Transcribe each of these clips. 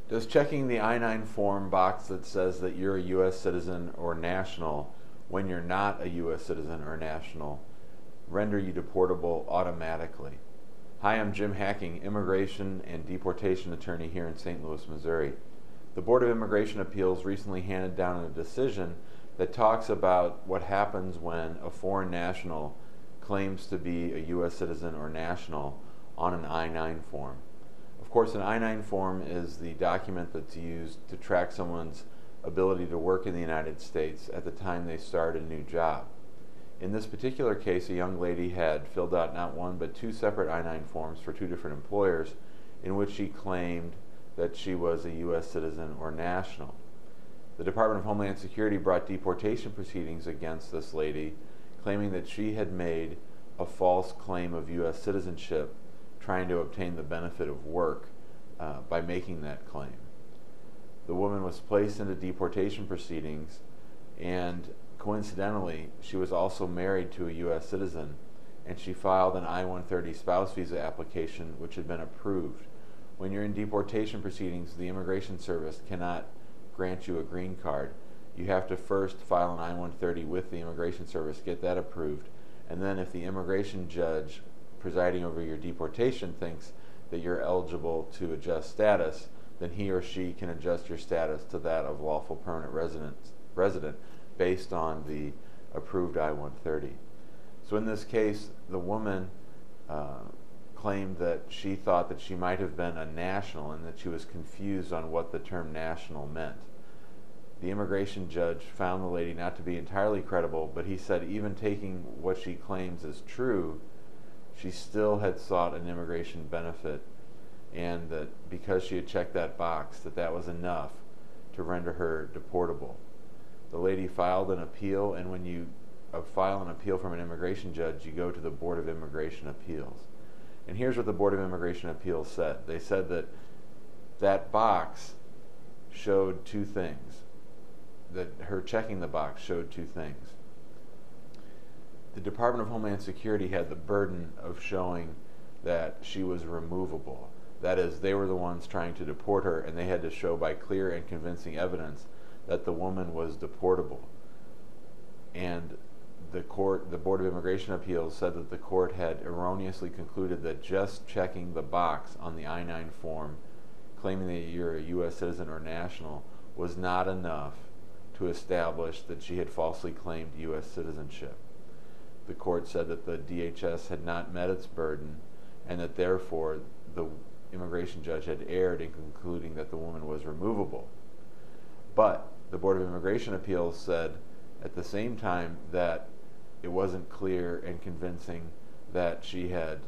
Does checking the I-9 form box that says that you're a U.S. citizen or national when you're not a U.S. citizen or national render you deportable automatically? Hi, I'm Jim Hacking, immigration and deportation attorney here in St. Louis, Missouri. The Board of Immigration Appeals recently handed down a decision that talks about what happens when a foreign national claims to be a U.S. citizen or national on an I-9 form. Of course, an I-9 form is the document that's used to track someone's ability to work in the United States at the time they start a new job. In this particular case, a young lady had filled out not one but two separate I-9 forms for two different employers in which she claimed that she was a U.S. citizen or national. The Department of Homeland Security brought deportation proceedings against this lady, claiming that she had made a false claim of U.S. citizenship trying to obtain the benefit of work by making that claim. The woman was placed into deportation proceedings, and coincidentally, she was also married to a U.S. citizen, and she filed an I-130 spouse visa application which had been approved. When you're in deportation proceedings, the Immigration Service cannot grant you a green card. You have to first file an I-130 with the Immigration Service, get that approved, and then if the immigration judge presiding over your deportation thinks that you're eligible to adjust status, then he or she can adjust your status to that of lawful permanent resident based on the approved I-130. So in this case, the woman claimed that she thought that she might have been a national and that she was confused on what the term national meant. The immigration judge found the lady not to be entirely credible, but he said even taking what she claims as true, she still had sought an immigration benefit, and that because she had checked that box, that was enough to render her deportable. The lady filed an appeal, and when you file an appeal from an immigration judge, you go to the Board of Immigration Appeals. And here's what the Board of Immigration Appeals said. They said that that box showed two things, that her checking the box showed two things. The Department of Homeland Security had the burden of showing that she was removable. That is, they were the ones trying to deport her, and they had to show by clear and convincing evidence that the woman was deportable. And the Board of Immigration Appeals said that the court had erroneously concluded that just checking the box on the I-9 form, claiming that you're a U.S. citizen or national, was not enough to establish that she had falsely claimed U.S. citizenship. The court said that the DHS had not met its burden, and that therefore the immigration judge had erred in concluding that the woman was removable. But the Board of Immigration Appeals said at the same time that it wasn't clear and convincing that she had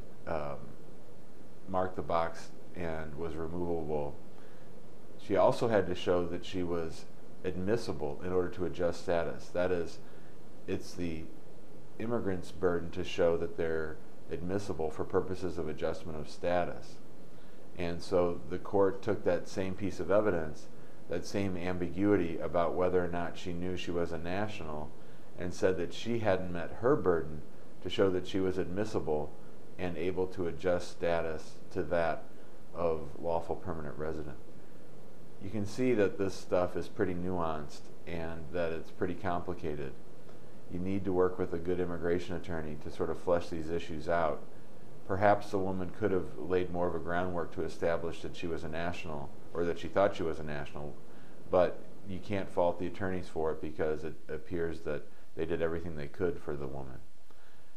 marked the box and was removable. She also had to show that she was admissible in order to adjust status. That is, it's the immigrant's burden to show that they're admissible for purposes of adjustment of status. And so the court took that same piece of evidence, that same ambiguity about whether or not she knew she was a national, and said that she hadn't met her burden to show that she was admissible and able to adjust status to that of lawful permanent resident. You can see that this stuff is pretty nuanced and that it's pretty complicated. You need to work with a good immigration attorney to sort of flesh these issues out. Perhaps the woman could have laid more of a groundwork to establish that she was a national, or that she thought she was a national, but you can't fault the attorneys for it because it appears that they did everything they could for the woman.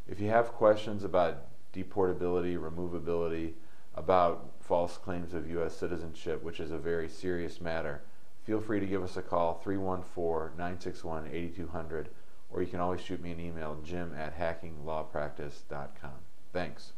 If you have questions about deportability, removability, about false claims of U.S. citizenship, which is a very serious matter, feel free to give us a call, 314-961-8200, or you can always shoot me an email, jim@hackinglawpractice.com. Thanks.